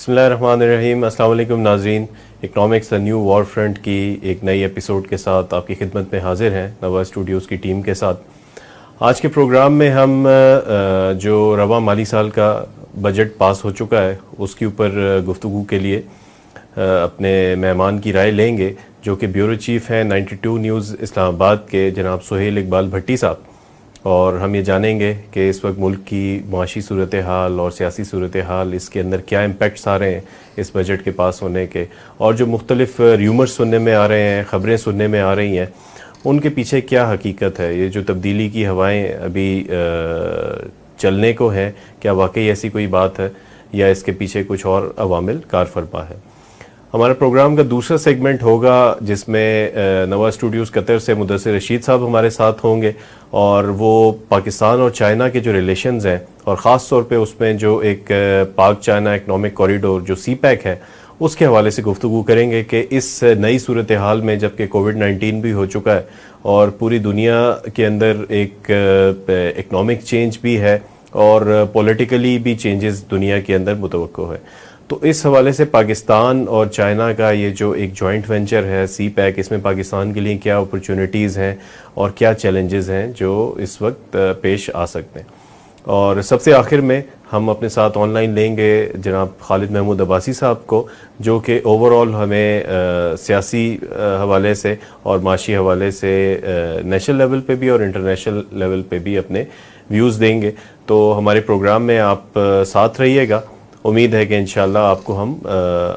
بسم اللہ الرحمن الرحیم. السلام علیکم ناظرین. اکنامکس نیو وار فرنٹ کی ایک نئی ایپیسوڈ کے ساتھ آپ کی خدمت میں حاضر ہیں نوا اسٹوڈیوز کی ٹیم کے ساتھ. آج کے پروگرام میں ہم جو رواں مالی سال کا بجٹ پاس ہو چکا ہے اس کے اوپر گفتگو کے لیے اپنے مہمان کی رائے لیں گے، جو کہ بیورو چیف ہیں 92 نیوز اسلام آباد کے جناب سہیل اقبال بھٹی صاحب. اور ہم یہ جانیں گے کہ اس وقت ملک کی معاشی صورتحال اور سیاسی صورتحال، اس کے اندر کیا امپیکٹس آ رہے ہیں اس بجٹ کے پاس ہونے کے، اور جو مختلف ریومرز سننے میں آ رہے ہیں، خبریں سننے میں آ رہی ہیں، ان کے پیچھے کیا حقیقت ہے. یہ جو تبدیلی کی ہوائیں ابھی چلنے کو ہیں، کیا واقعی ایسی کوئی بات ہے یا اس کے پیچھے کچھ اور عوامل کار فرما ہے. ہمارا پروگرام کا دوسرا سیگمنٹ ہوگا جس میں نوا اسٹوڈیوز قطر سے مدثر رشید صاحب ہمارے ساتھ ہوں گے، اور وہ پاکستان اور چائنا کے جو ریلیشنز ہیں، اور خاص طور پہ اس میں جو ایک پاک چائنا اکنامک کوریڈور جو سی پیک ہے، اس کے حوالے سے گفتگو کریں گے کہ اس نئی صورتحال میں جب کہ کووڈ-19 بھی ہو چکا ہے اور پوری دنیا کے اندر ایک اکنامک چینج بھی ہے اور پولیٹیکلی بھی چینجز دنیا کے اندر متوقع ہے، تو اس حوالے سے پاکستان اور چائنا کا یہ جو ایک جوائنٹ وینچر ہے سی پیک، اس میں پاکستان کے لیے کیا اپرچونٹیز ہیں اور کیا چیلنجز ہیں جو اس وقت پیش آ سکتے ہیں. اور سب سے آخر میں ہم اپنے ساتھ آن لائن لیں گے جناب خالد محمود عباسی صاحب کو، جو کہ اوور آل ہمیں سیاسی حوالے سے اور معاشی حوالے سے نیشنل لیول پہ بھی اور انٹرنیشنل لیول پہ بھی اپنے ویوز دیں گے. تو ہمارے پروگرام میں آپ ساتھ رہیے گا. امید ہے کہ انشاءاللہ آپ کو ہم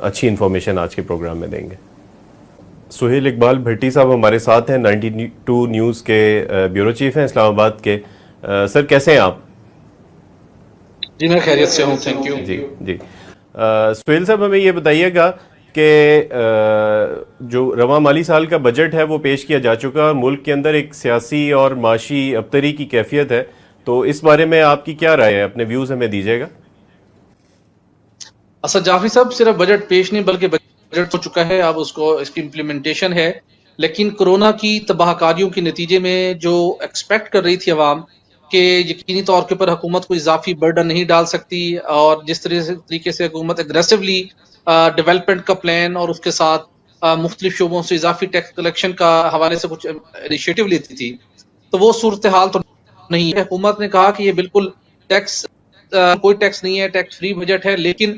اچھی انفارمیشن آج کے پروگرام میں دیں گے. سہیل اقبال بھٹی صاحب ہمارے ساتھ ہیں، 92 نیوز کے بیورو چیف ہیں اسلام آباد کے. سر کیسے ہیں آپ؟ جی میں خیریت سے ہوں، تھینک یو. جی سہیل صاحب ہمیں یہ بتائیے گا کہ جو رواں مالی سال کا بجٹ ہے وہ پیش کیا جا چکا ہے، ملک کے اندر ایک سیاسی اور معاشی ابتری کی کیفیت ہے، تو اس بارے میں آپ کی کیا رائے ہے؟ اپنے ویوز ہمیں دیجیے گا. اسد جعفری صاحب، صرف بجٹ پیش نہیں بلکہ بجٹ ہو چکا ہے، اب اس کی امپلیمنٹیشن ہے. لیکن کورونا کی تباہ کاریوں کے نتیجے میں جو ایکسپیکٹ کر رہی تھی عوام کہ یقینی طور کے پر حکومت کو اضافی برڈن نہیں ڈال سکتی، اور جس طریقے سے حکومت اگریسولی ڈیولپمنٹ کا پلان اور اس کے ساتھ مختلف شعبوں سے اضافی ٹیکس کلیکشن کا حوالے سے کچھ انیشیٹو لیتی تھی، تو وہ صورتحال تو نہیں ہے. حکومت نے کہا کہ یہ بالکل ٹیکس کوئی ٹیکس نہیں ہے، ٹیکس فری بجٹ ہے. لیکن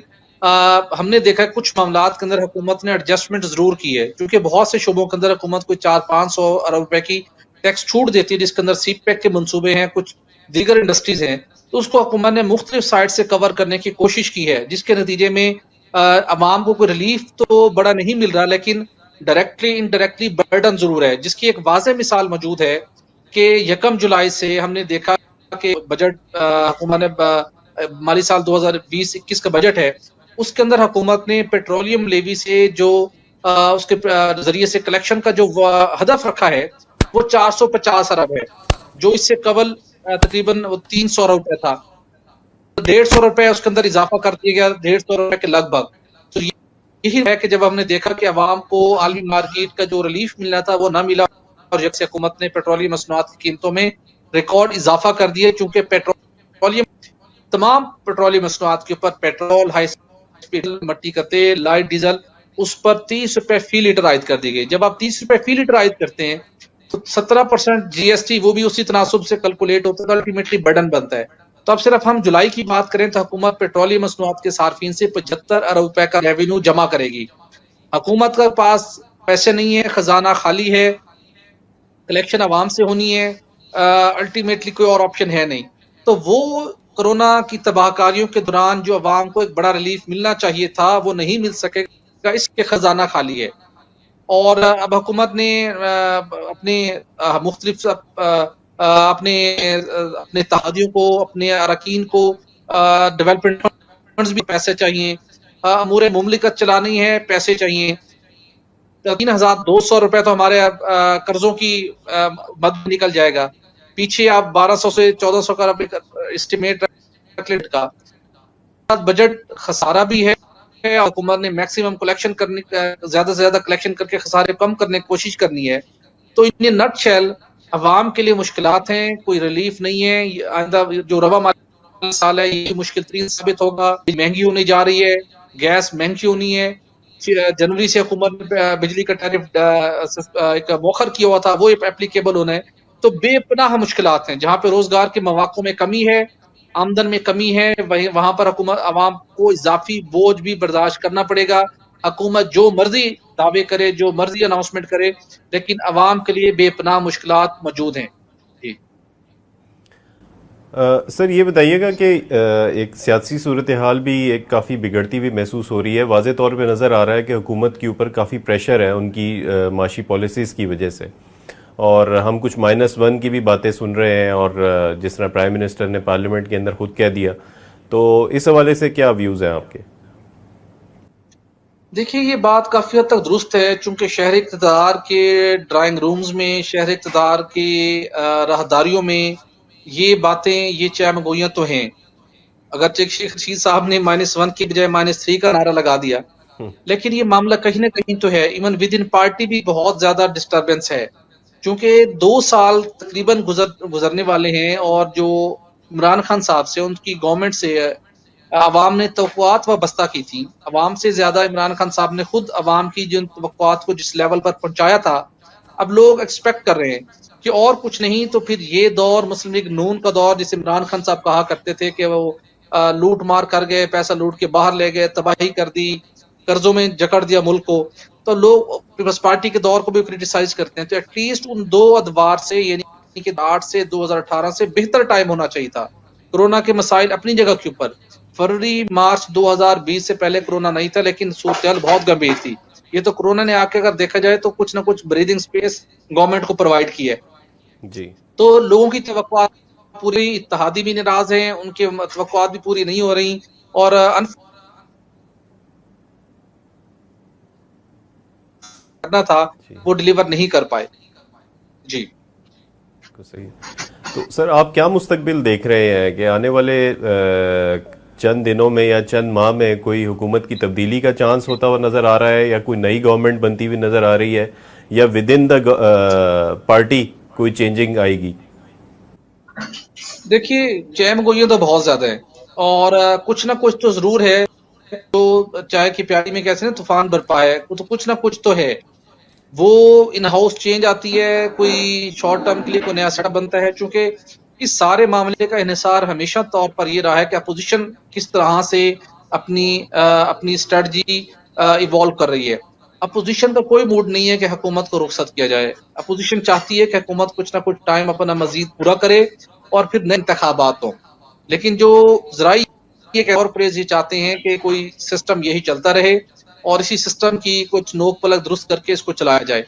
ہم نے دیکھا کچھ معاملات کے اندر حکومت نے ایڈجسٹمنٹ ضرور کی ہے، کیونکہ بہت سے شعبوں کے اندر حکومت کوئی 400-500 ارب روپے کی ٹیکس چھوٹ دیتی ہے، جس کے اندر سی پیک کے منصوبے ہیں، کچھ دیگر انڈسٹریز ہیں، تو اس کو حکومت نے مختلف سائٹ سے کور کرنے کی کوشش کی ہے، جس کے نتیجے میں عوام کو کوئی ریلیف تو بڑا نہیں مل رہا، لیکن ڈائریکٹلی انڈائریکٹلی برڈن ضرور ہے. جس کی ایک واضح مثال موجود ہے کہ 1 جولائی سے ہم نے دیکھا کہ بجٹ حکومت نے مالی سال 2020-21 کا بجٹ ہے، اس کے اندر حکومت نے پیٹرولیم لیوی سے جو اس کے ذریعے سے کلیکشن کا جو ہدف رکھا ہے وہ 450 ارب ہے، جو اس سے قبل تقریباً 300 ارب روپے تھا. 150 روپے اس کے اندر اضافہ کر دیا گیا، 150 روپے کے لگ بھگ. تو یہی ہے کہ جب ہم نے دیکھا کہ عوام کو عالمی مارکیٹ کا جو ریلیف ملنا تھا وہ نہ ملا، اور جب سے حکومت نے پیٹرولیمی مصنوعات کی قیمتوں میں ریکارڈ اضافہ کر دیا، چونکہ تمام پیٹرولیمی مصنوعات کے اوپر پیٹرول، ہائی اسپیڈ مٹی کا تیل، لائٹ ڈیزل، اس پر 30 روپے فی لیٹر عائد کر دی گئی. جب آپ 30 روپے فی لیٹر عائد کرتے ہیں تو 17% جی ایس ٹی وہ بھی اسی تناسب سے کیلکولیٹ ہوتا ہے، تو الٹیمیٹلی برڈن بنتا ہے. تو اب صرف ہم جولائی کی بات کریں تو حکومت پیٹرولیمی مصنوعات کے صارفین سے 75 ارب روپے کا ریونیو جمع کرے گی. حکومت کے پاس پیسے نہیں ہے، خزانہ خالی ہے، کلیکشن عوام سے ہونی ہے، الٹیمیٹلی کوئی اور آپشن ہے نہیں. تو وہ کورونا کی تباہ کاریوں کے دوران جو عوام کو ایک بڑا ریلیف ملنا چاہیے تھا وہ نہیں مل سکے گا، اس کے خزانہ خالی ہے. اور اب حکومت نے اپنے مختلف اپنے اتحادیوں کو، اپنے اراکین کو ڈیولپمنٹ فنڈز بھی پیسے چاہیے، امور مملکت چلانی ہے، پیسے چاہیے. 3200 روپے تو ہمارے قرضوں کی مد نکل جائے گا. پیچھے آپ 1200 سے 1400 کا اسٹیمیٹ رکھ لیں کا. بجٹ خسارہ بھی ہے، حکومت نے میکسیمم کلیکشن کرنے، زیادہ سے زیادہ کلیکشن کر کے خسارے کم کرنے کی کوشش کرنی ہے. تو ان نٹ شیل عوام کے لیے مشکلات ہیں، کوئی ریلیف نہیں ہے. آئندہ جو رواں سال ہے یہ مشکل ترین ثابت ہوگا، مہنگی ہونے جا رہی ہے، گیس مہنگ کیوں نہیں ہے، جنوری سے حکومت نے بجلی کا ٹیرف ایک موخر کیا ہوا تھا، وہ اپلیکیبل ہونا ہے. تو بے پناہ مشکلات ہیں جہاں پہ روزگار کے مواقع میں کمی ہے، آمدن میں کمی ہے، وہاں پر حکومت عوام کو اضافی بوجھ بھی برداشت کرنا پڑے گا. حکومت جو مرضی دعوے کرے، جو مرضی اناؤنسمنٹ کرے، لیکن عوام کے لیے بے پناہ مشکلات موجود ہیں. جی سر یہ بتائیے گا کہ ایک سیاسی صورتحال بھی ایک کافی بگڑتی ہوئی محسوس ہو رہی ہے. واضح طور پہ نظر آ رہا ہے کہ حکومت کے اوپر کافی پریشر ہے ان کی معاشی پالیسیز کی وجہ سے، اور ہم کچھ -1 کی بھی باتیں سن رہے ہیں، اور جس طرح پرائم منسٹر نے پارلیمنٹ کے اندر خود کہہ دیا. تو اس حوالے سے کیا ویوز ہیں آپ کے؟ دیکھیے، یہ بات کافی حد تک درست ہے، چونکہ شہر اقتدار کے ڈرائنگ رومز میں، شہر اقتدار کی راہداریوں میں یہ باتیں، یہ چہم گوئیاں تو ہیں. اگرچہ شیخ رشید صاحب نے -1 کی بجائے -3 کا نعرہ لگا دیا، لیکن یہ معاملہ کہیں نہ کہیں تو ہے. ایون ود ان پارٹی بھی بہت زیادہ ڈسٹربنس ہے، چونکہ 2 سال تقریباً گزرنے والے ہیں، اور جو عمران خان صاحب سے، ان کی گورنمنٹ سے عوام نے توقعات وابستہ کی تھی. عوام سے زیادہ عمران خان صاحب نے خود عوام کی جن توقعات کو جس لیول پر پہنچایا تھا، اب لوگ ایکسپیکٹ کر رہے ہیں کہ اور کچھ نہیں تو پھر یہ دور مسلم لیگ نون کا دور، جسے عمران خان صاحب کہا کرتے تھے کہ وہ لوٹ مار کر گئے، پیسہ لوٹ کے باہر لے گئے، تباہی کر دی، قرضوں میں جکڑ دیا ملک کو. تو لوگ پیپلز پارٹی کے دور کو بھی کریٹیسائز کرتے ہیں. تو ایٹ لیسٹ ان 2 ادوار سے، یعنی کہ 8 سے 2018 سے بہتر ٹائم ہونا چاہیے تھا. کورونا کے مسائل اپنی جگہ کے اوپر، فروری مارچ 2020 سے پہلے کورونا نہیں تھا، لیکن صورتحال بہت گمبھیر تھی. یہ تو کورونا نے آ کے اگر دیکھا جائے تو کچھ نہ کچھ بریدنگ سپیس گورنمنٹ کو پرووائڈ کی ہے. جی تو لوگوں کی توقعات پوری، اتحادی بھی ناراض ہیں، ان کی توقعات بھی پوری نہیں ہو رہی، اور کرنا تھا جی وہ ڈیلیور نہیں کر پائے. جی صحیح. تو سر آپ کیا مستقبل دیکھ رہے ہیں کہ آنے والے چند دنوں میں یا چند ماہ میں کوئی حکومت کی تبدیلی کا چانس ہوتا ہوا نظر آ رہا ہے، یا کوئی نئی گورنمنٹ بنتی ہوئی نظر آ رہی ہے، یا ود ان دا پارٹی کوئی چینجنگ آئے گی؟ دیکھیے، چہم گوئیاں تو بہت زیادہ ہیں، اور کچھ نہ کچھ تو ضرور ہے. تو چائے کی پیالی میں کیسے نا طوفان برپا ہے، تو کچھ نہ کچھ تو ہے. وہ ان ہاؤس چینج آتی ہے، کوئی شارٹ ٹرم کے لیے کوئی نیا سیٹ اپ بنتا ہے. چونکہ اس سارے معاملے کا انحصار ہمیشہ طور پر یہ رہا ہے کہ اپوزیشن کس طرح سے اپنی اسٹریٹجی ایوالو کر رہی ہے. اپوزیشن کا کوئی موڈ نہیں ہے کہ حکومت کو رخصت کیا جائے. اپوزیشن چاہتی ہے کہ حکومت کچھ نہ کچھ ٹائم اپنا مزید پورا کرے اور پھر نئے انتخابات ہوں. لیکن جو ذرائع اور پریز یہ چاہتے ہیں کہ کوئی سسٹم یہی چلتا رہے، اور اسی سسٹم کی کچھ نوک پلک درست کر کے اس کو چلایا جائے.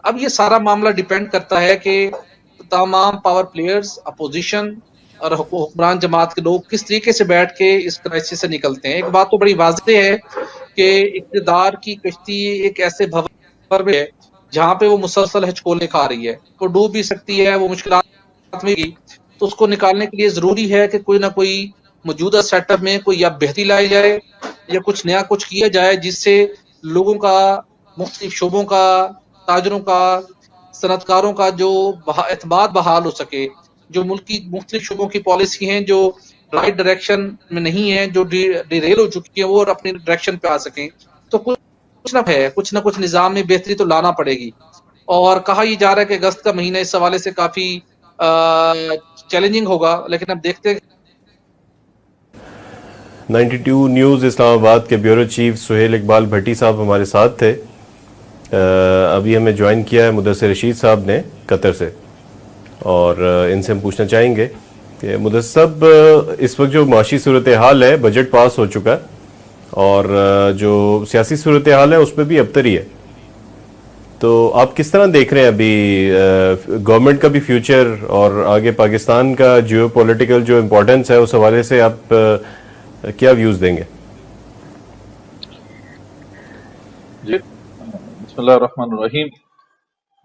اب یہ سارا معاملہ ڈیپینڈ کرتا ہے کہ تمام پاور پلیئرز، اپوزیشن اور حکمران جماعت کے لوگ کس طریقے سے بیٹھ کے اس کرائسس سے نکلتے ہیں. ایک بات تو بڑی واضح ہے کہ اقتدار کی کشتی ایک ایسے بھور میں ہے جہاں پہ وہ مسلسل ہچکولے کھا رہی ہے. وہ ڈوب بھی سکتی ہے، وہ مشکلات میں گی. تو اس کو نکالنے کے لیے ضروری ہے کہ کوئی نہ کوئی موجودہ سیٹ اپ میں کوئی یا بہتری لائی جائے، یا کچھ نیا کچھ کیا جائے، جس سے لوگوں کا، مختلف شعبوں کا، تاجروں کا، صنعت کاروں کا جو اعتماد بحال ہو سکے. جو ملک کی مختلف شعبوں کی پالیسی ہیں جو رائٹ ڈائریکشن میں نہیں ہیں، جو ڈیریل ہو چکی ہیں، وہ اپنی ڈائریکشن پہ آ سکیں. تو کچھ نہ کچھ نظام میں بہتری تو لانا پڑے گی. اور کہا یہ جا رہا ہے کہ اگست کا مہینہ اس حوالے سے کافی چیلنجنگ ہوگا، لیکن اب دیکھتے ہیں. 92 نیوز اسلام آباد کے بیورو چیف سہیل اقبال بھٹی صاحب ہمارے ساتھ تھے. ابھی ہمیں جوائن کیا ہے مدثر رشید صاحب نے قطر سے، اور ان سے ہم پوچھنا چاہیں گے کہ مدثر صاحب، اس وقت جو معاشی صورتحال ہے، بجٹ پاس ہو چکا ہے، اور جو سیاسی صورتحال ہے اس پہ بھی ابتری ہے. تو آپ کس طرح دیکھ رہے ہیں ابھی گورنمنٹ کا بھی فیوچر، اور آگے پاکستان کا جیو پولیٹیکل جو امپورٹنس ہے، اس حوالے سے آپ کیا ویوز دیں گے؟ جی، بسم اللہ الرحمن الرحیم.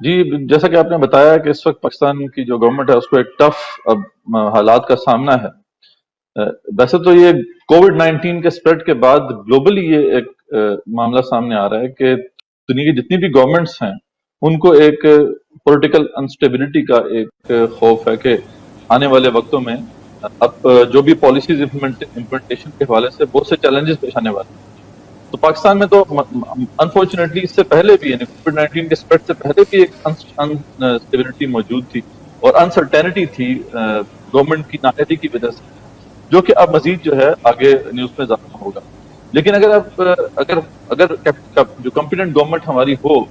جی، جیسا کہ آپ نے بتایا کہ اس وقت پاکستان کی جو گورنمنٹ ہے اس کو ایک ٹف اب حالات کا سامنا ہے. ویسے تو یہ کووڈ 19 کے سپریڈ کے بعد گلوبلی یہ ایک معاملہ سامنے آ رہا ہے کہ دنیا کی جتنی بھی گورنمنٹس ہیں ان کو ایک پولیٹیکل انسٹیبلٹی کا ایک خوف ہے کہ آنے والے وقتوں میں اب جو بھی پالیسیز امپلیمنٹیشن کے حوالے سے بہت سے چیلنجز پیش آنے والے ہیں. تو پاکستان میں تو انفارچونیٹلی اس سے پہلے بھی یعنی کووڈ-19 کے اسپریڈ سے پہلے بھی ایک انسٹیبلٹی موجود تھی اور انسرٹینٹی تھی گورنمنٹ کی نااہلی کی وجہ سے, جو کہ اب مزید جو ہے آگے نیوز میں ظاہر ہوگا. لیکن اگر جو کمپیٹنٹ گورنمنٹ ہماری ہو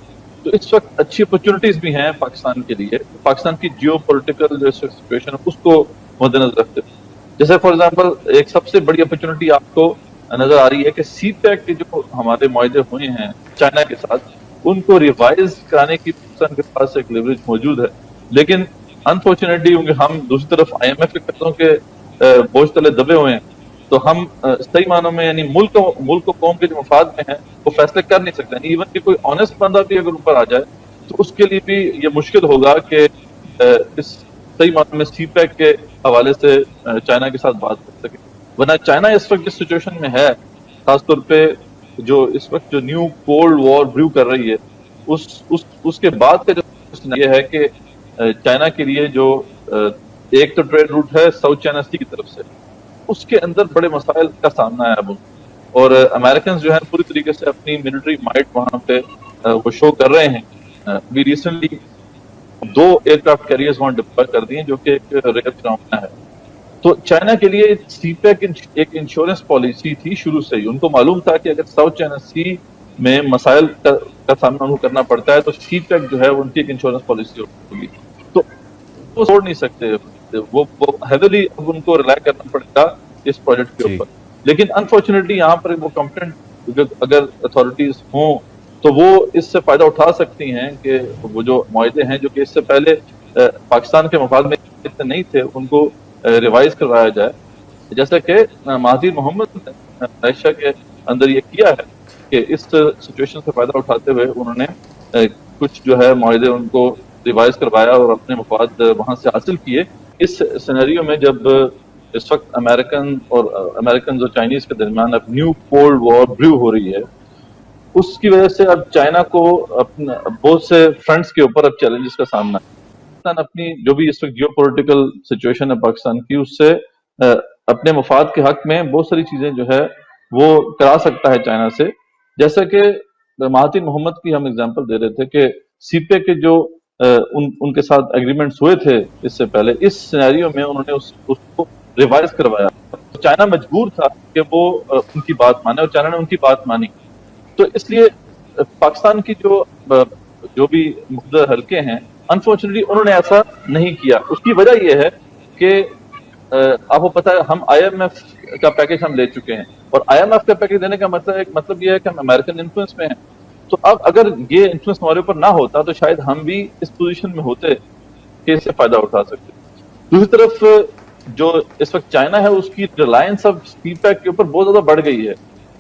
تو اس وقت اچھی اپرچونٹیز بھی ہیں پاکستان کے لیے. پاکستان کی جیو پولیٹیکل جو سچویشن ہے اس کو مد نظر رکھتے ہیں. جیسے فار ایگزامپل ایک سب سے بڑی اپرچونٹی آپ کو نظر آ رہی ہے کہ سی پیک کے جو ہمارے معاہدے ہوئے ہیں چائنا کے ساتھ, ان کو ریوائز کرانے کی پاکستان کے پاس ایک لیوریج موجود ہے. لیکن انفارچونیٹلی کیونکہ ہم دوسری طرف آئی ایم ایف کے قرضوں کے بوجھ تلے دبے ہوئے ہیں, تو ہم صحیح معنوں میں یعنی ملک و قوم کے جو مفاد میں ہیں وہ فیصلے کر نہیں سکتے. ایون کہ کوئی آنےسٹ بندہ بھی اگر اوپر آ جائے تو اس کے لیے بھی یہ مشکل ہوگا کہ اس صحیح معنوں میں سی پیک کے حوالے سے چائنا کے ساتھ بات کر سکے. ورنہ چائنا اس وقت جس سچویشن میں ہے, خاص طور پہ جو اس وقت جو نیو کولڈ وار بریو کر رہی ہے, اس کے بعد کا جو یہ ہے کہ چائنا کے لیے جو ایک تو ٹریڈ روٹ ہے ساؤتھ چائنا سی کی طرف سے, اس کے اندر بڑے مسائل کا سامنا ہے اب, اور امریکنز جو ہیں پوری طریقے سے اپنی ملٹری مائٹ وہاں پہ وہ شو کر رہے ہیں. بھی ریسنٹلی 2 ایئرکرافٹ کیریئرز وہاں ڈپلوائے کر دیے جو کہ ایک ریئر فنامنا ہے. تو چائنا کے لیے سی پیک ایک انشورنس پالیسی تھی شروع سے ہی. ان کو معلوم تھا کہ اگر ساؤتھ چائنا سی میں مسائل کا سامنا ان کو کرنا پڑتا ہے تو سی پیک جو ہے ان کی ایک انشورنس پالیسی ہوگی. تو وہ چھوڑ نہیں سکتے, وہ ہیویلی اب ان کو ریلائی کرنا پڑے گا اس پروجیکٹ کے اوپر. لیکن انفارچونیٹلی یہاں پر وہ کمپیٹنٹ اگر اتھارٹیز ہوں تو وہ اس سے فائدہ اٹھا سکتی ہیں کہ وہ جو معاہدے ہیں جو کہ اس سے پہلے پاکستان کے مفاد میں اتنے نہیں تھے ان کو ریوائز کروایا جائے. جیسا کہ مہاتیر محمد نے عائشہ کے اندر یہ کیا ہے کہ اس سچویشن سے فائدہ اٹھاتے ہوئے انہوں نے کچھ جو ہے معاہدے ان کو ریوائز کروایا اور اپنے مفاد وہاں سے حاصل کیے. اس سینیریو میں جب اس وقت امریکن اور چائنیز کے درمیان اب نیو کولڈ وار بریو ہو رہی ہے, اس کی وجہ سے اب چائنا کو اپنے بہت سے فرنٹس کے اوپر اب چیلنجز کا سامنا ہے. پاکستان اپنی جو بھی اس وقت جیو پولیٹیکل سچویشن ہے پاکستان کی, اس سے اپنے مفاد کے حق میں بہت ساری چیزیں جو ہے وہ کرا سکتا ہے چائنا سے. جیسا کہ مہاتیر محمد کی ہم اگزامپل دے رہے تھے کہ سی پے کے جو ان کے ساتھ ایگریمنٹس ہوئے تھے اس سے پہلے, اس سینیریو میں انہوں نے اس کو ریوائز کروایا. چائنا مجبور تھا کہ وہ ان کی بات مانے اور چائنا نے ان کی بات مانی. تو اس لیے پاکستان کی جو بھی مقدر حلقے ہیں انفارچونیٹلی انہوں نے ایسا نہیں کیا. اس کی وجہ یہ ہے کہ آپ کو پتا ہے ہم آئی ایم ایف کا پیکج ہم لے چکے ہیں, اور آئی ایم ایف کا پیکج دینے کا مطلب یہ ہے کہ ہم امریکن انفلوئنس میں ہیں. تو اب اگر یہ انفلوئنس ہمارے اوپر نہ ہوتا تو شاید ہم بھی اس پوزیشن میں ہوتے کہ اس سے فائدہ اٹھا سکتے. دوسری طرف جو اس وقت چائنا ہے اس کی ریلائنس اب سی پیک کے اوپر بہت زیادہ بڑھ گئی ہے.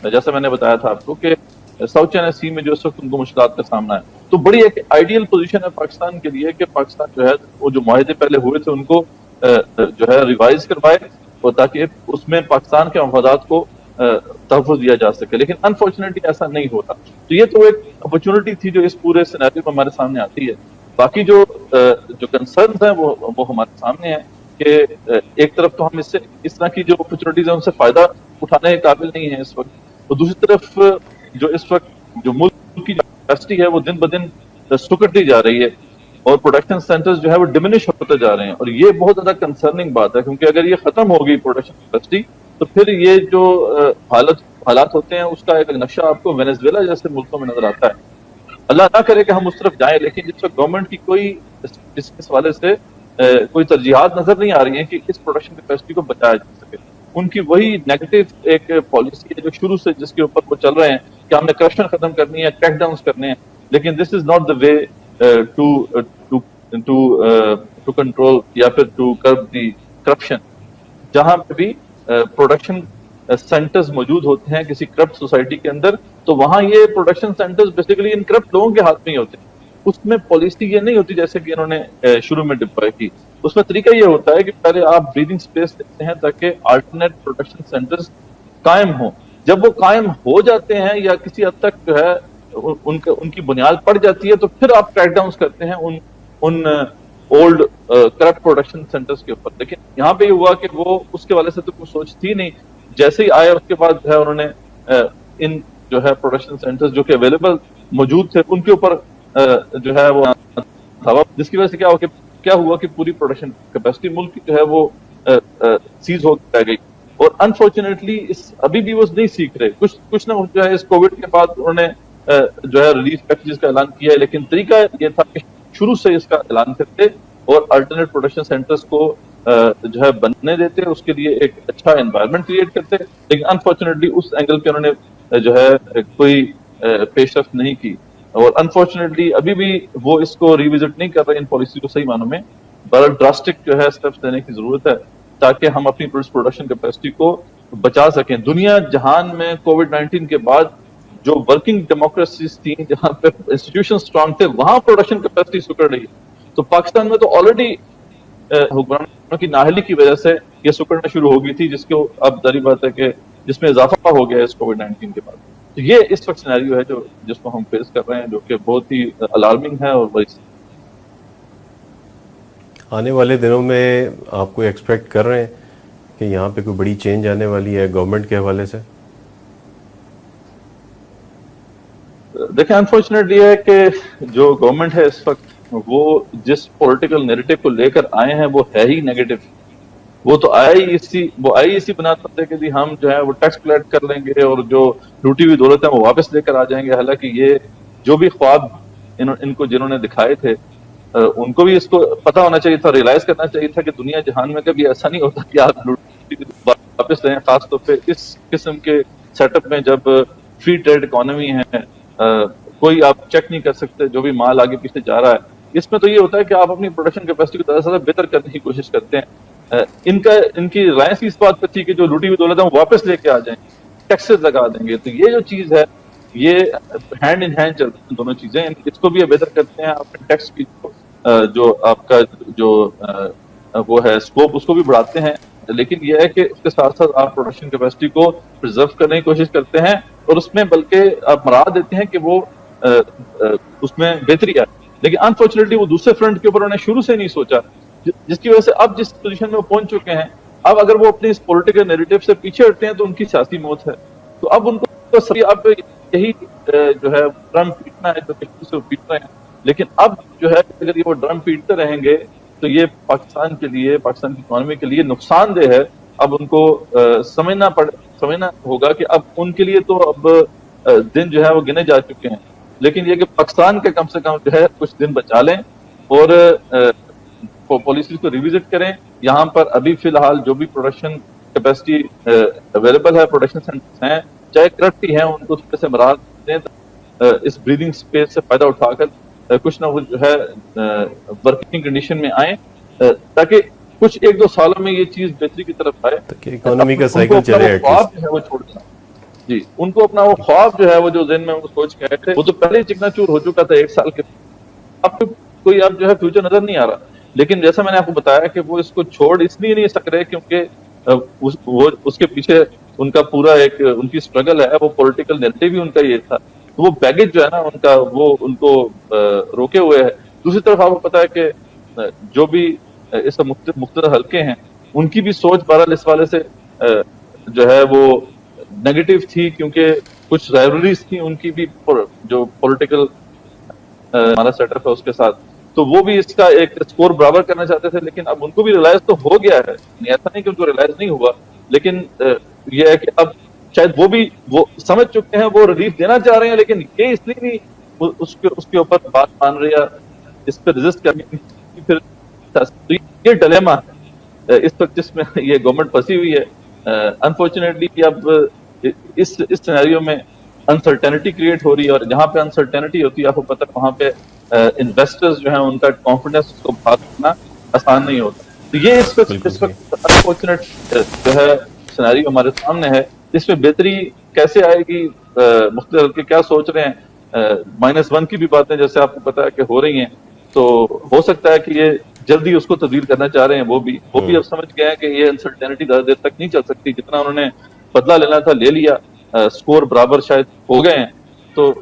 جیسا میں نے بتایا تھا آپ کو کہ ساؤتھ چائنا سی میں جو اس وقت ان کو مشکلات کا سامنا ہے, تو بڑی ایک آئیڈیل پوزیشن ہے پاکستان کے لیے کہ پاکستان جو ہے وہ جو معاہدے پہلے ہوئے تھے ان کو جو ہے ریوائز کروائے, اور تاکہ اس میں پاکستان کے مفادات کو تحفظ دیا جا سکے. لیکن انفارچونیٹلی ایسا نہیں ہوتا. تو یہ تو ایک اپرچونٹی تھی جو اس پورے سینیریو میں ہمارے سامنے آتی ہے. باقی جو کنسرنز ہیں وہ ہمارے سامنے ہیں کہ ایک طرف تو ہم اس سے اس طرح کی جو اپرچونٹیز ہیں ان سے فائدہ اٹھانے کے قابل نہیں ہیں اس وقت, اور دوسری طرف جو اس وقت جو ملک کی کیپیسٹی ہے وہ دن بدن سکڑتی جا رہی ہے اور پروڈکشن سینٹرز جو ہے وہ ڈیمینش ہوتے جا رہے ہیں. اور یہ بہت زیادہ کنسرننگ بات ہے, کیونکہ اگر یہ ختم ہوگی پروڈکشن کیپیسٹی تو پھر یہ جو حالات ہوتے ہیں اس کا ایک نقشہ آپ کو وینیزویلا جیسے ملکوں میں نظر آتا ہے. اللہ نہ کرے کہ ہم اس طرف جائیں, لیکن جس وقت گورنمنٹ کی کوئی اس حوالے سے کوئی ترجیحات نظر نہیں آ رہی ہیں کہ اس پروڈکشن کیپیسٹی کو بچایا جا سکے. ان کی وہی نیگیٹو ایک پالیسی ہے جو شروع سے جس کے اوپر وہ چل رہے ہیں کہ ہم نے کرپشن ختم کرنی ہے, کریک ڈاؤنز کرنے ہیں, لیکن this is not the way to control یا پھر ٹو کرب دی کرپشن. جہاں پہ بھی پروڈکشن سینٹرز موجود ہوتے ہیں کسی کرپٹ سوسائٹی کے اندر, تو وہاں یہ پروڈکشن سینٹرز بیسیکلی ان کرپٹ لوگوں کے ہاتھ میں ہی ہوتے ہیں. اس میں پالیسی یہ نہیں ہوتی جیسے کہ انہوں نے شروع میں ڈپلوائے کی. اس میں طریقہ یہ ہوتا ہے کہ پہلے آپ بریدنگ سپیس دیتے ہیں تاکہ آلٹرنیٹ پروڈکشن سینٹرز قائم ہوں. جب وہ قائم ہو جاتے ہیں یا کسی حد تک جو ہے ان کی بنیاد پڑ جاتی ہے تو پھر آپ کریک ڈاؤنز کرتے ہیں in old corrupt production centres کے اوپر. لیکن یہاں پہ یہ ہوا کہ وہ اس کے والے سے تو کچھ سوچ تھی نہیں. جیسے ہی آئے اس کے بعد جو ہے انہوں نے ان جو ہے پروڈکشن سینٹرز جو کہ اویلیبل موجود تھے ان کے اوپر جو ہے وہ تھا, جس کی وجہ سے کیا ہوا کہ پوری پروڈکشن کیپیسٹی ملک کی جو ہے وہ سیز ہو رہ گئی. اور انفارچونیٹلی ابھی بھی وہ نہیں سیکھ رہے. کچھ نہ جو ہے اس کووڈ کے بعد انہوں نے جو ہے ریلیف پیکیجز کا اعلان کیا ہے, لیکن طریقہ یہ تھا کہ شروع سے اس کا اعلان کرتے اور الٹرنیٹ پروڈکشن سینٹرز کو جو ہے بننے دیتے, اس کے لیے ایک اچھا انوائرمنٹ کریٹ کرتے. لیکن انفارچونیٹلی اس اینگل پہ انہوں نے جو ہے کوئی پیش رفت نہیں کی, اور انفارچونیٹلی ابھی بھی وہ اس کو ریوزٹ نہیں کر رہے ان پالیسی کو صحیح معنوں میں. بڑا ڈراسٹک جو ہے اسٹیپس لینے کی ضرورت ہے تاکہ ہم اپنی پروڈکشن کیپیسٹی کو بچا سکیں. دنیا جہان میں کووڈ 19 کے بعد جو ورکنگ ڈیموکریسیز تھیں, جہاں پہ انسٹیٹیوشن اسٹرانگ تھے, وہاں پروڈکشن کیپیسٹی سکڑ رہی ہے. تو پاکستان میں تو آلریڈی حکمرانوں کی نااہلی کی وجہ سے یہ سکڑنا شروع ہو گئی تھی, جس کو اب ظاہری بات ہے کہ جس میں اضافہ ہو گیا ہے اس کووڈ 19 کے بعد. تو یہ اس وقت سینیریو ہے جس کو ہم فیس کر رہے ہیں, جو کہ بہت ہی الارمنگ ہے. اور بڑی آنے والے دنوں میں آپ کو ایکسپیکٹ کر رہے ہیں کہ یہاں پہ کوئی بڑی چینج آنے والی ہے گورنمنٹ کے حوالے سے؟ دیکھیں, انفارچونیٹلی یہ ہے کہ جو گورنمنٹ ہے اس وقت وہ جس پولیٹیکل نیریٹو کو لے کر آئے ہیں وہ ہے ہی نیگیٹو. وہ تو آئی اسی بنا پر کہ جی ہم جو ہے وہ ٹیکس کلیکٹ کر لیں گے اور جو لوٹی ہوئی دولت ہے وہ واپس لے کر آ جائیں گے. حالانکہ یہ جو بھی خواب ان کو جنہوں نے دکھائے تھے ان کو بھی اس کو پتا ہونا چاہیے تھا, ریئلائز کرنا چاہیے تھا کہ دنیا جہان میں کبھی ایسا نہیں ہوتا کہ آپ لوٹی واپس لیں, خاص طور پہ اس قسم کے سیٹ اپ میں جب فری ٹریڈ اکانومی ہے, کوئی آپ چیک نہیں کر سکتے جو بھی مال آگے پیچھے جا رہا ہے. اس میں تو یہ ہوتا ہے کہ آپ اپنی پروڈکشن کیپیسٹی کو زیادہ سے زیادہ بہتر کرنے کی کوشش کرتے ہیں. ان کی ریلائنس اس بات پر تھی کہ جو لوٹی ہوئی دولت ہے وہ واپس لے کے آ جائیں, ٹیکسز لگا دیں گے. تو یہ جو چیز ہے یہ ہینڈ ان ہینڈ چلتی ہیں دونوں چیزیں. اس کو بھی بہتر کرتے ہیں, اپنے ٹیکس کی جو آپ کا جو وہ ہے اسکوپ اس کو بھی بڑھاتے ہیں. لیکن یہ ہے کہ اس کے ساتھ ساتھ آپ پروڈکشن کیپیسٹی کو پرزرو کرنے کی کوشش کرتے ہیں اور اس میں بلکہ آپ مراد دیتے ہیں کہ وہ اس میں بہتری ہے. لیکن انفارچونیٹلی وہ دوسرے فرنٹ کے اوپر انہوں نے شروع سے نہیں سوچا, جس کی وجہ سے اب جس پوزیشن میں وہ پہنچ چکے ہیں, اب اگر وہ اپنی اس پولیٹیکل نیریٹو سے پیچھے ہٹتے ہیں تو ان کی سیاسی موت ہے. تو اب ان کو اب یہی جو ہے ڈرم پیٹنا ہے جو سے پیٹ رہے ہیں. لیکن اب جو ہے اگر یہ وہ ڈرم پیٹتے رہیں گے تو یہ پاکستان کے لیے, پاکستان کی اکانومی کے لیے نقصان دہ ہے. اب ان کو سمجھنا ہوگا کہ اب ان کے لیے تو اب دن جو ہے وہ گنے جا چکے ہیں. لیکن یہ کہ پاکستان کے کم سے کم جو ہے کچھ دن بچا لیں اور پالیسیز کو ریوزٹ کریں. یہاں پر ابھی فی الحال جو بھی پروڈکشن کیپیسٹی اویلیبل ہے, پروڈکشن سینٹرز ہیں, چاہے کرپٹ ہی ہیں, ان کو تھوڑے سے مراد دیں, اس بریدنگ سپیس سے فائدہ اٹھا کر کچھ نہ کچھ جو ہے ورکنگ کنڈیشن میں آئیں, تاکہ کچھ 1-2 سالوں میں یہ چیز بہتری کی طرف آئے. اکانومی کا سائیکل چلے خواب جو ہے وہ چھوڑ دیں. جی, ان کو اپنا وہ خواب جو ہے وہ جو ذہن میں وہ سوچ کے آئے تھے وہ تو پہلے ہی چکنا چور ہو چکا تھا 1 سال کے. اب کوئی اب جو ہے فیوچر نظر نہیں آ رہا. لیکن جیسا میں نے آپ کو بتایا کہ وہ اس کو چھوڑ اس لیے نہیں سک رہے کیونکہ اس کے پیچھے ان کا پورا ایک ان کی اسٹرگل ہے, وہ پولیٹیکل نیریٹو بھی ان کا یہ تھا. تو وہ بیگیج جو ہے نا ان کا وہ ان کو روکے ہوئے ہے. دوسری طرف آپ کو پتا ہے کہ جو بھی اس مختلف حلقے ہیں ان کی بھی سوچ بہرحال اس والے سے جو ہے وہ نیگیٹو تھی, کیونکہ کچھ رائیولریز تھی ان کی بھی جو پولیٹیکل ہمارا سیٹ اپ ہے اس کے ساتھ. تو وہ بھی اس کا ایک اسکور برابر کرنا چاہتے تھے. لیکن اب ان کو بھی ریلائز تو ہو گیا ہے, ایسا نہیں کہ ان کو ریلائز نہیں ہوا, لیکن یہ ہے کہ اب شاید وہ سمجھ چکے ہیں, وہ ریلیف دینا چاہ رہے ہیں, لیکن یہ اس لیے نہیں اس کے اوپر بات مان رہے یا اس پہ ریزسٹ کرنے. پھر یہ ڈلیما ہے اس وقت جس میں یہ گورنمنٹ پھنسی ہوئی ہے. انفارچونیٹلی اب اس سینیریو میں انسرٹینٹی کریٹ ہو رہی ہے, اور جہاں پہ انسرٹینٹی ہوتی ہے آپ کو پتہ وہاں پہ انویسٹرز جو ہیں ان کا کانفیڈنس کو بات کرنا آسان نہیں ہوتا. تو یہ اس وقت انفارچونیٹ جو ہے سینیریو ہمارے سامنے ہے. اس میں بہتری کیسے آئے گی, مختلف حلقے کیا سوچ رہے ہیں, -1 کی بھی باتیں جیسے آپ کو پتا ہے کہ ہو رہی ہیں. تو ہو سکتا ہے کہ یہ جلدی اس کو تبدیل کرنا چاہ رہے ہیں. وہ بھی اب سمجھ گئے ہیں کہ یہ انسرٹینٹی زیادہ دیر تک نہیں چل سکتی. جتنا انہوں نے بدلہ لینا تھا لے لیا, سکور برابر شاید ہو گئے ہیں. تو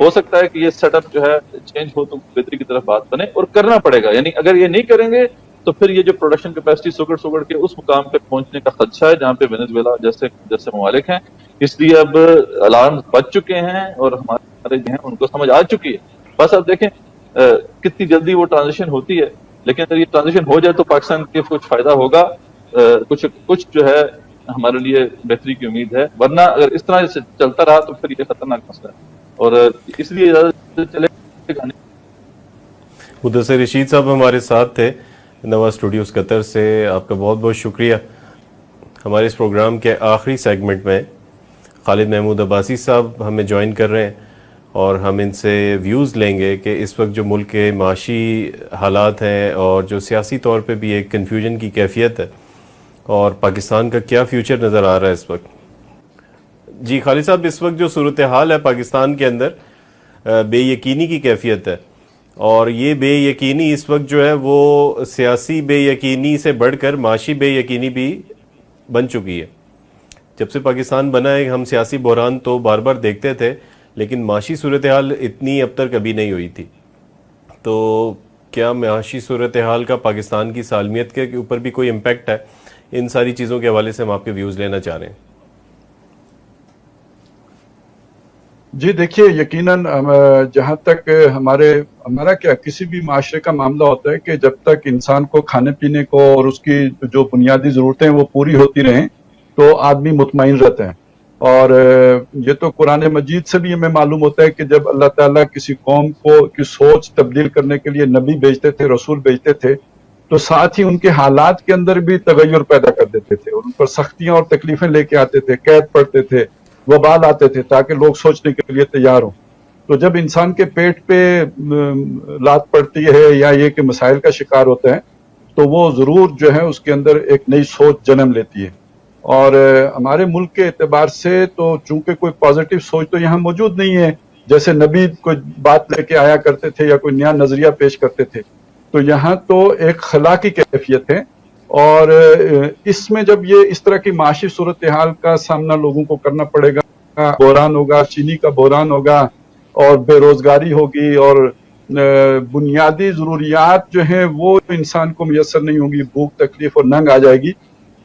ہو سکتا ہے کہ یہ سیٹ اپ جو ہے چینج ہو تو بہتری کی طرف بات بنے، اور کرنا پڑے گا. یعنی اگر یہ نہیں کریں گے تو پھر یہ جو پروڈکشن کیپیسٹی سکڑ کے اس مقام پہ پہنچنے کا خدشہ ہے جہاں پہ وینزویلا جیسے ممالک ہیں. اس لیے اب الارم بج چکے ہیں اور ہمارے جو ہیں ان کو سمجھ آ چکی ہے. بس اب دیکھیں کتنی جلدی وہ ٹرانزیشن ہوتی ہے، لیکن اگر یہ ٹرانزیشن ہو جائے تو پاکستان کے کچھ فائدہ ہوگا، کچھ جو ہے ہمارے لیے بہتری کی امید ہے. ورنہ اگر اس طرح سے چلتا رہا تو پھر یہ خطرناک مسئلہ ہے، اور اس لیے چلے گا. مدثر رشید صاحب ہمارے ساتھ تھے نوا اسٹوڈیوز قطر سے. آپ کا بہت بہت شکریہ. ہمارے اس پروگرام کے آخری سیگمنٹ میں خالد محمود عباسی صاحب ہمیں جوائن کر رہے ہیں اور ہم ان سے ویوز لیں گے کہ اس وقت جو ملک کے معاشی حالات ہیں اور جو سیاسی طور پہ بھی ایک کنفیوژن کی کیفیت ہے، اور پاکستان کا کیا فیوچر نظر آ رہا ہے اس وقت. جی خالد صاحب، اس وقت جو صورتحال ہے پاکستان کے اندر بے یقینی کی کیفیت ہے، اور یہ بے یقینی اس وقت جو ہے وہ سیاسی بے یقینی سے بڑھ کر معاشی بے یقینی بھی بن چکی ہے. جب سے پاکستان بنا ہے ہم سیاسی بحران تو بار بار دیکھتے تھے، لیکن معاشی صورتحال اتنی اب تک کبھی نہیں ہوئی تھی. تو کیا معاشی صورتحال کا پاکستان کی سالمیت کے اوپر بھی کوئی امپیکٹ ہے؟ ان ساری چیزوں کے حوالے سے ہم آپ کے ویوز لینا چاہ رہے ہیں. جی دیکھیے، یقیناً جہاں تک ہمارا کیا کسی بھی معاشرے کا معاملہ ہوتا ہے کہ جب تک انسان کو کھانے پینے کو اور اس کی جو بنیادی ضرورتیں وہ پوری ہوتی رہیں تو آدمی مطمئن رہتا ہے. اور یہ تو قرآن مجید سے بھی ہمیں معلوم ہوتا ہے کہ جب اللہ تعالیٰ کسی قوم کو کی سوچ تبدیل کرنے کے لیے نبی بھیجتے تھے، رسول بھیجتے تھے، تو ساتھ ہی ان کے حالات کے اندر بھی تغیر پیدا کر دیتے تھے، اور ان پر سختیاں اور تکلیفیں لے کے آتے تھے، قید پڑتے تھے، وبال آتے تھے، تاکہ لوگ سوچنے کے لیے تیار ہوں. تو جب انسان کے پیٹ پہ لات پڑتی ہے یا یہ کہ مسائل کا شکار ہوتا ہے تو وہ ضرور جو ہے اس کے اندر ایک نئی سوچ جنم لیتی ہے. اور ہمارے ملک کے اعتبار سے تو چونکہ کوئی پازیٹیو سوچ تو یہاں موجود نہیں ہے، جیسے نبی کوئی بات لے کے آیا کرتے تھے یا کوئی نیا نظریہ پیش کرتے تھے، تو یہاں تو ایک خلا کی کیفیت ہے. اور اس میں جب یہ اس طرح کی معاشی صورتحال کا سامنا لوگوں کو کرنا پڑے گا، بحران ہوگا، چینی کا بحران ہوگا، اور بے روزگاری ہوگی، اور بنیادی ضروریات جو ہیں وہ انسان کو میسر نہیں ہوں گی، بھوک، تکلیف اور ننگ آ جائے گی،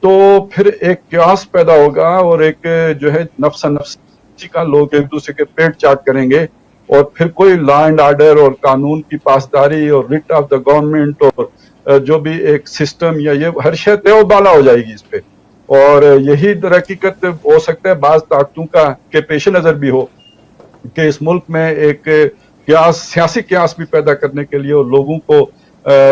تو پھر ایک کیاس پیدا ہوگا، اور ایک جو ہے نفسی کا لوگ ایک دوسرے کے پیٹ چاٹ کریں گے، اور پھر کوئی لا اینڈ آرڈر اور قانون کی پاسداری اور ریٹ آف دا گورنمنٹ اور جو بھی ایک سسٹم یا یہ ہر شے تے و بالا ہو جائے گی اس پہ. اور یہی در حقیقت ہو سکتا ہے بعض طاقتوں کا کے پیش نظر بھی ہو کہ اس ملک میں ایک سیاسی قیاس بھی پیدا کرنے کے لیے اور لوگوں کو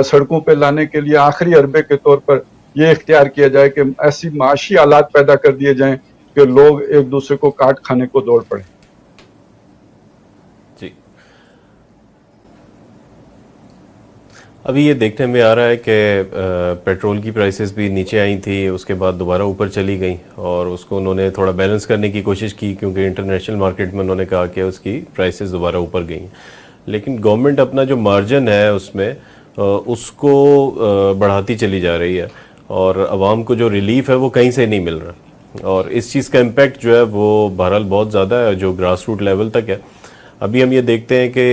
سڑکوں پہ لانے کے لیے آخری حربے کے طور پر یہ اختیار کیا جائے کہ ایسی معاشی حالات پیدا کر دیے جائیں کہ لوگ ایک دوسرے کو کاٹ کھانے کو دوڑ پڑیں. جی، ابھی یہ دیکھنے میں آ رہا ہے کہ پیٹرول کی پرائسز بھی نیچے آئی تھی، اس کے بعد دوبارہ اوپر چلی گئیں، اور اس کو انہوں نے تھوڑا بیلنس کرنے کی کوشش کی کیونکہ انٹرنیشنل مارکیٹ میں انہوں نے کہا کہ اس کی پرائسز دوبارہ اوپر گئیں. لیکن گورنمنٹ اپنا جو مارجن ہے اس میں اس کو بڑھاتی چلی جا رہی ہے، اور عوام کو جو ریلیف ہے وہ کہیں سے نہیں مل رہا، اور اس چیز کا امپیکٹ جو ہے وہ بہرحال بہت زیادہ ہے جو گراس روٹ لیول تک ہے. ابھی ہم یہ دیکھتے ہیں کہ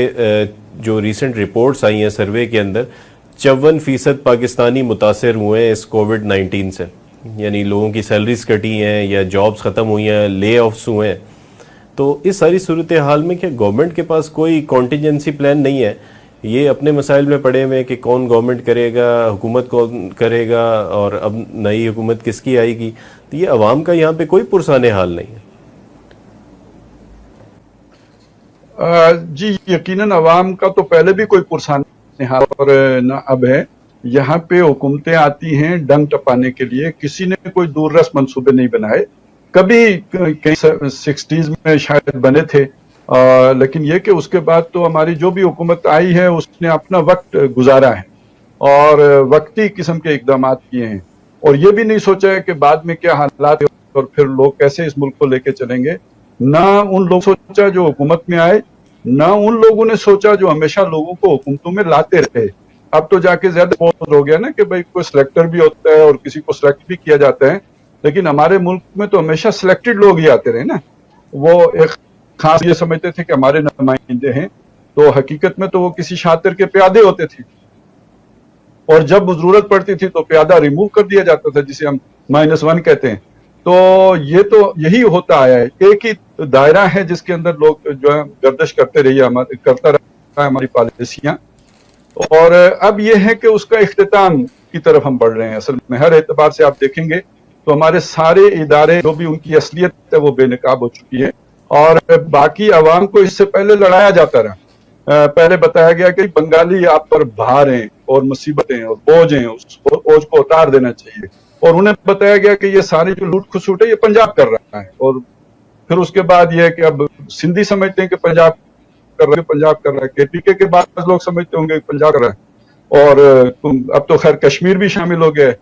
جو ریسنٹ رپورٹس آئی ہیں سروے کے اندر 54% پاکستانی متاثر ہوئے ہیں اس کووڈ-19 سے، یعنی لوگوں کی سیلریز کٹی ہیں یا جابز ختم ہوئی ہیں، لے آفس ہوئے ہیں. تو اس ساری صورتحال میں کیا گورنمنٹ کے پاس کوئی کانٹینجنسی پلان نہیں ہے؟ یہ اپنے مسائل میں پڑے ہوئے کہ کون گورنمنٹ کرے گا، حکومت کون کرے گا، اور اب نئی حکومت کس کی آئے گی. تو یہ عوام کا یہاں پہ کوئی پرسان حال نہیں ہے. جی یقیناً عوام کا تو پہلے بھی کوئی پرسان حال اور نہ اب ہے. یہاں پہ حکومتیں آتی ہیں ڈنگ ٹپانے کے لیے، کسی نے کوئی دور رس منصوبے نہیں بنائے. کبھی کئی 60s میں شاید بنے تھے، لیکن یہ کہ اس کے بعد تو ہماری جو بھی حکومت آئی ہے اس نے اپنا وقت گزارا ہے اور وقتی قسم کے اقدامات کیے ہیں، اور یہ بھی نہیں سوچا ہے کہ بعد میں کیا حالات اور پھر لوگ کیسے اس ملک کو لے کے چلیں گے. نہ ان لوگوں سوچا جو حکومت میں آئے، نہ ان لوگوں نے سوچا جو ہمیشہ لوگوں کو حکومتوں میں لاتے رہے. اب تو جا کے زیادہ بہت ہو گیا نا کہ بھائی کوئی سلیکٹر بھی ہوتا ہے اور کسی کو سلیکٹ بھی کیا جاتا ہے، لیکن ہمارے ملک میں تو ہمیشہ سلیکٹڈ لوگ ہی آتے رہے نا. وہ ایک خاص یہ سمجھتے تھے کہ ہمارے نمائندے ہیں، تو حقیقت میں تو وہ کسی شاطر کے پیادے ہوتے تھے، اور جب ضرورت پڑتی تھی تو پیادہ ریموو کر دیا جاتا تھا، جسے ہم -1 کہتے ہیں۔ تو یہ تو یہی ہوتا آیا ہے، ایک ہی دائرہ ہے جس کے اندر لوگ جو ہے گردش کرتے رہیے، کرتا رہا ہے ہماری پالیسیاں، اور اب یہ ہے کہ اس کا اختتام کی طرف ہم بڑھ رہے ہیں۔ اصل میں ہر اعتبار سے آپ دیکھیں گے تو ہمارے سارے ادارے جو بھی ان کی اصلیت ہے وہ بے نقاب ہو چکی ہے، اور باقی عوام کو اس سے پہلے لڑایا جاتا رہا۔ پہلے بتایا گیا کہ بنگالی آپ پر بھار ہیں اور مصیبتیں اور بوجھ ہیں، اس بوجھ کو اتار دینا چاہیے، اور انہیں بتایا گیا کہ یہ ساری جو لوٹ کھسوٹ ہے یہ پنجاب کر رہا ہے، اور پھر اس کے بعد یہ ہے کہ اب سندھی سمجھتے ہیں کہ پنجاب کر رہا ہے، کے پی کے بعد لوگ سمجھتے ہوں گے کہ پنجاب کر رہا ہے، اور اب تو خیر کشمیر بھی شامل ہو گیا ہے۔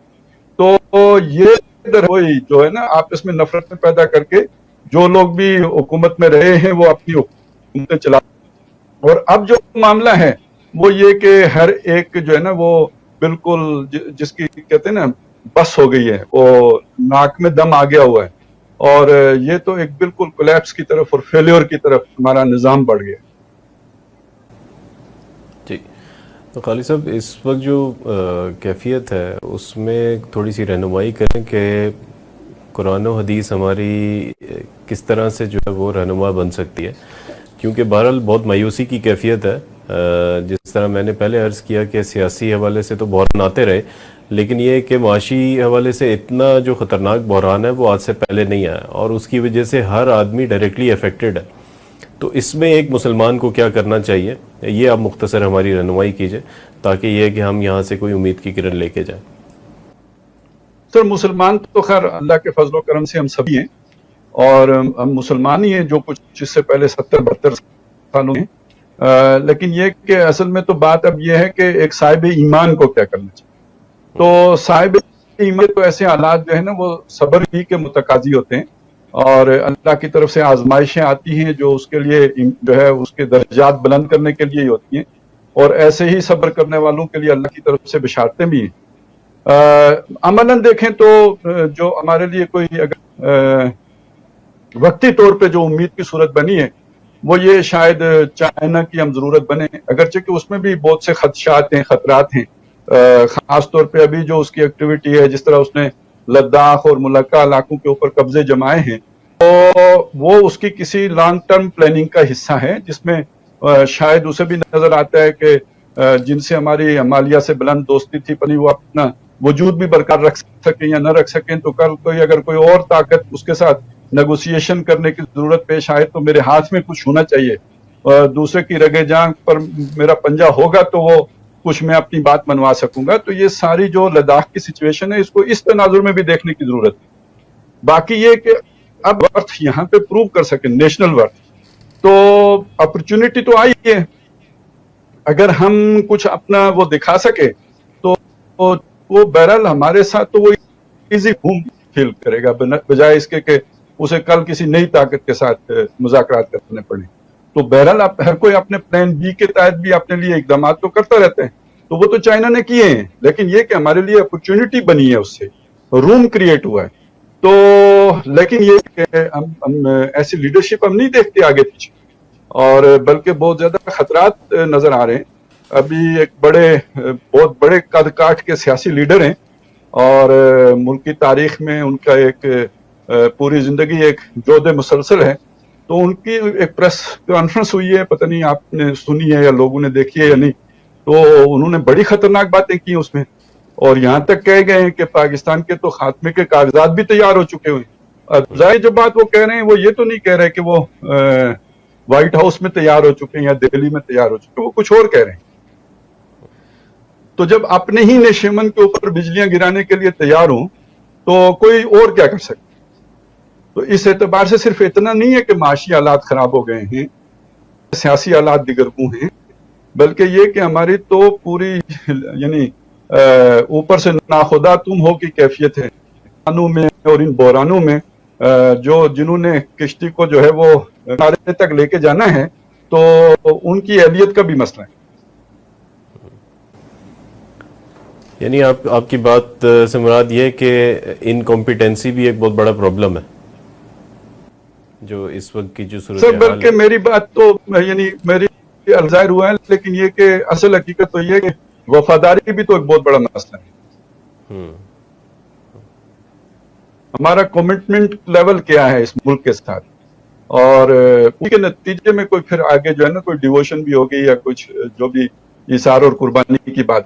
تو یہ وہی جو ہے نا آپس میں نفرتیں پیدا کر کے جو لوگ بھی حکومت میں رہے ہیں وہ اپنی حکومتیں چلا، اور اب جو معاملہ ہے وہ یہ کہ ہر ایک جو ہے نا وہ بالکل جس کی کہتے ہیں نا بس ہو گئی ہے، وہ ناک میں دم آ گیا ہوا ہے، اور یہ تو ایک بالکل کولیپس کی طرف اور فیلیور کی طرف ہمارا نظام بڑھ گیا۔ جی تو خالد صاحب، اس وقت جو کیفیت ہے اس میں تھوڑی سی رہنمائی کریں کہ قرآن و حدیث ہماری کس طرح سے جو ہے وہ رہنما بن سکتی ہے، کیونکہ بہرحال بہت مایوسی کی کیفیت ہے۔ جس طرح میں نے پہلے عرض کیا کہ سیاسی حوالے سے تو بحران آتے رہے، لیکن یہ کہ معاشی حوالے سے اتنا جو خطرناک بحران ہے وہ آج سے پہلے نہیں آیا، اور اس کی وجہ سے ہر آدمی ڈائریکٹلی افیکٹڈ ہے۔ تو اس میں ایک مسلمان کو کیا کرنا چاہیے، یہ آپ مختصر ہماری رہنمائی کیجئے تاکہ یہ کہ ہم یہاں سے کوئی امید کی کرن لے کے جائیں۔ سر مسلمان تو خیر اللہ کے فضل و کرم سے ہم سبھی ہیں، اور ہم مسلمان ہی ہیں جو کچھ اس سے پہلے 70-72 سالوں میں، لیکن یہ کہ اصل میں تو بات اب یہ ہے کہ ایک صاحب ایمان کو کیا کرنا چاہیے۔ تو صاحب ایمان تو ایسے حالات جو ہے نا وہ صبر ہی کے متقاضی ہوتے ہیں، اور اللہ کی طرف سے آزمائشیں آتی ہیں جو اس کے لیے جو ہے اس کے درجات بلند کرنے کے لیے ہی ہوتی ہیں، اور ایسے ہی صبر کرنے والوں کے لیے اللہ کی طرف سے بشارتیں بھی ہیں۔ عملاً دیکھیں تو جو ہمارے لیے کوئی اگر وقتی طور پہ جو امید کی صورت بنی ہے وہ یہ شاید چائنا کی ہم ضرورت بنے، اگرچہ کہ اس میں بھی بہت سے خدشات ہیں، خطرات ہیں، خاص طور پہ ابھی جو اس کی ایکٹیویٹی ہے، جس طرح اس نے لداخ اور ملکہ علاقوں کے اوپر قبضے جمائے ہیں، تو وہ اس کی کسی لانگ ٹرم پلاننگ کا حصہ ہے، جس میں شاید اسے بھی نظر آتا ہے کہ جن سے ہماری ہمالیہ سے بلند دوستی تھی، پنی وہ اپنا وجود بھی برقرار رکھ سکیں یا نہ رکھ سکیں، تو کل کوئی اگر کوئی اور طاقت اس کے ساتھ نیگوسیشن کرنے کی ضرورت پیش آئے تو میرے ہاتھ میں کچھ ہونا چاہیے، دوسرے کی رگے جان پر میرا پنجہ ہوگا تو وہ کچھ میں اپنی بات منوا سکوں گا۔ تو یہ ساری جو لداخ کی سچویشن ہے اس کو اس تناظر میں بھی دیکھنے کی ضرورت ہے۔ باقی یہ کہ اب ورتھ یہاں پہ پروو کر سکیں، نیشنل ورتھ، تو اپرچونٹی تو آئی ہے، اگر ہم کچھ اپنا وہ دکھا سکے تو وہ بہرحال ہمارے ساتھ تو وہ ایزی ہوم فیل کرے گا، بجائے اس کے کہ اسے کل کسی نئی طاقت کے ساتھ مذاکرات کرنے پڑے۔ تو بہرحال ہر کوئی اپنے پلان بی کے تحت بھی اپنے لیے اقدامات تو کرتا رہتے ہیں، تو وہ تو چائنا نے کیے ہیں، لیکن یہ کہ ہمارے لیے اپرچونٹی بنی ہے، اس سے روم کریٹ ہوا ہے۔ تو لیکن یہ کہ ہم ایسی لیڈرشپ ہم نہیں دیکھتے آگے پیچھے، اور بلکہ بہت زیادہ خطرات نظر آ رہے ہیں۔ ابھی ایک بہت بڑے قد کاٹ کے سیاسی لیڈر ہیں، اور ملک کی تاریخ میں ان کا ایک پوری زندگی ایک جود مسلسل ہے، تو ان کی ایک پریس کانفرنس ہوئی ہے، پتہ نہیں آپ نے سنی ہے یا لوگوں نے دیکھی ہے یا نہیں، تو انہوں نے بڑی خطرناک باتیں کی اس میں، اور یہاں تک کہے گئے ہیں کہ پاکستان کے تو خاتمے کے کاغذات بھی تیار ہو چکے ہوئے۔ اب ظاہر جو بات وہ کہہ رہے ہیں وہ یہ تو نہیں کہہ رہے کہ وہ وائٹ ہاؤس میں تیار ہو چکے ہیں یا دہلی میں تیار ہو چکے ہیں، وہ کچھ اور کہہ رہے ہیں۔ تو جب اپنے ہی نشیمن کے اوپر بجلیاں گرانے کے لیے تیار ہوں تو کوئی اور کیا کر سکتے؟ تو اس اعتبار سے صرف اتنا نہیں ہے کہ معاشی حالات خراب ہو گئے ہیں، سیاسی حالات دیگرگوں ہیں، بلکہ یہ کہ ہماری تو پوری یعنی اوپر سے ناخدا تم ہو کی کیفیت ہے میں اور ان بحرانوں میں، جنہوں نے کشتی کو جو ہے وہ کنارے تک لے کے جانا ہے، تو ان کی اہلیت کا بھی مسئلہ ہے۔ یعنی آپ کی بات سے مراد یہ ہے کہ انکمپیٹنسی بھی ایک بہت بڑا پرابلم ہے۔ جو اس وقت کی جو سر صورتحال بلکہ ہے؟ میری بات تو یعنی میری الظاہر ہوا ہے، لیکن یہ کہ اصل حقیقت تو یہ ہے کہ وفاداری بھی تو ایک بہت بڑا مسئلہ ہے. ہوں، ہمارا کمٹمنٹ لیول کیا ہے اس ملک کے ساتھ، اور اس کے نتیجے میں کوئی پھر آگے جو ہے نا کوئی ڈیووشن بھی ہوگی یا کچھ جو بھی ایثار اور قربانی کی بات.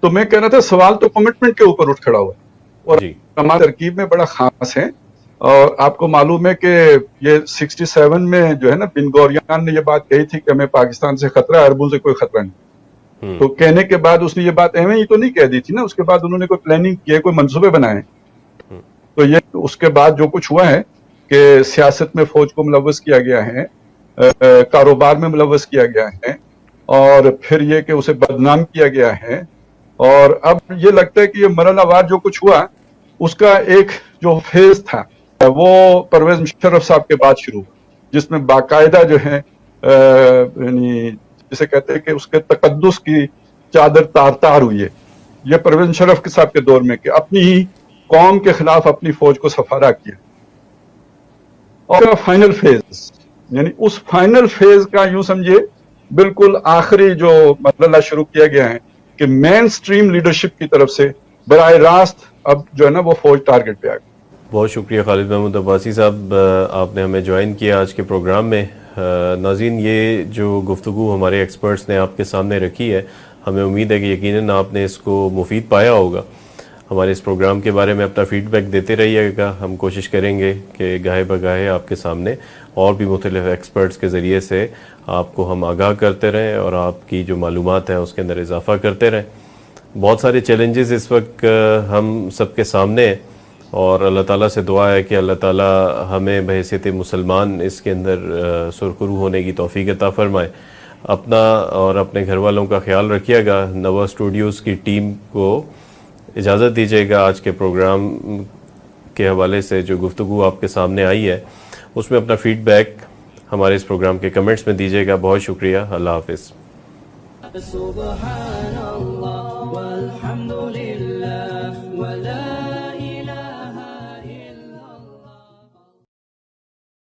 تو میں کہہ رہا تھا سوال تو کمٹمنٹ کے اوپر اٹھ کھڑا ہوا ہے، اور جی ہماری ترکیب میں بڑا خاص ہے. اور آپ کو معلوم ہے کہ یہ 67 میں جو ہے نا بن گوریان نے یہ بات کہی تھی کہ ہمیں پاکستان سے خطرہ ہے، عربوں سے کوئی خطرہ نہیں. ہوں، تو کہنے کے بعد اس نے یہ بات ایویں ہی تو نہیں کہہ دی تھی نا، اس کے بعد انہوں نے کوئی پلاننگ کی، کوئی منصوبے بنائے. تو یہ اس کے بعد جو کچھ ہوا ہے کہ سیاست میں فوج کو ملوث کیا گیا ہے، کاروبار میں ملوث کیا گیا ہے، اور پھر یہ کہ اسے بدنام کیا گیا ہے. اور اب یہ لگتا ہے کہ یہ مرحلہ وار جو کچھ ہوا اس کا ایک جو فیز تھا وہ پرویز مشرف صاحب کے بعد شروع ہوا، جس میں باقاعدہ جو ہے یعنی جسے کہتے ہیں کہ اس کے تقدس کی چادر تار تار ہوئی ہے. یہ پرویز مشرف کے صاحب کے دور میں کہ اپنی ہی قوم کے خلاف اپنی فوج کو سفارہ کیا. اور فائنل فیز، یعنی اس فائنل فیز کا یوں سمجھے بالکل آخری جو مرحلہ شروع کیا گیا ہے کہ مین سٹریم لیڈرشپ کی طرف سے براہ راست اب جو ہے نا وہ فوج ٹارگٹ پہ آ گئی. بہت شکریہ خالد محمود عباسی صاحب، آپ نے ہمیں جوائن کیا آج کے پروگرام میں. ناظرین، یہ جو گفتگو ہمارے ایکسپرٹس نے آپ کے سامنے رکھی ہے، ہمیں امید ہے کہ یقیناً آپ نے اس کو مفید پایا ہوگا. ہمارے اس پروگرام کے بارے میں اپنا فیڈ بیک دیتے رہیے گا. ہم کوشش کریں گے کہ گاہے بگاہے آپ کے سامنے اور بھی مختلف ایکسپرٹس کے ذریعے سے آپ کو ہم آگاہ کرتے رہیں اور آپ کی جو معلومات ہیں اس کے اندر اضافہ کرتے رہیں. بہت سارے چیلنجز اس وقت ہم سب کے سامنے ہیں، اور اللہ تعالیٰ سے دعا ہے کہ اللہ تعالیٰ ہمیں بحیثیت مسلمان اس کے اندر سرخرو ہونے کی توفیق عطا فرمائے. اپنا اور اپنے گھر والوں کا خیال رکھیے گا. نوا اسٹوڈیوز کی ٹیم کو اجازت دیجیے گا. آج کے پروگرام کے حوالے سے جو گفتگو آپ کے سامنے آئی ہے اس میں اپنا فیڈ بیک ہمارے اس پروگرام کے کمنٹس میں دیجیے گا. بہت شکریہ. اللہ حافظ. سبحان اللہ والحمد للہ.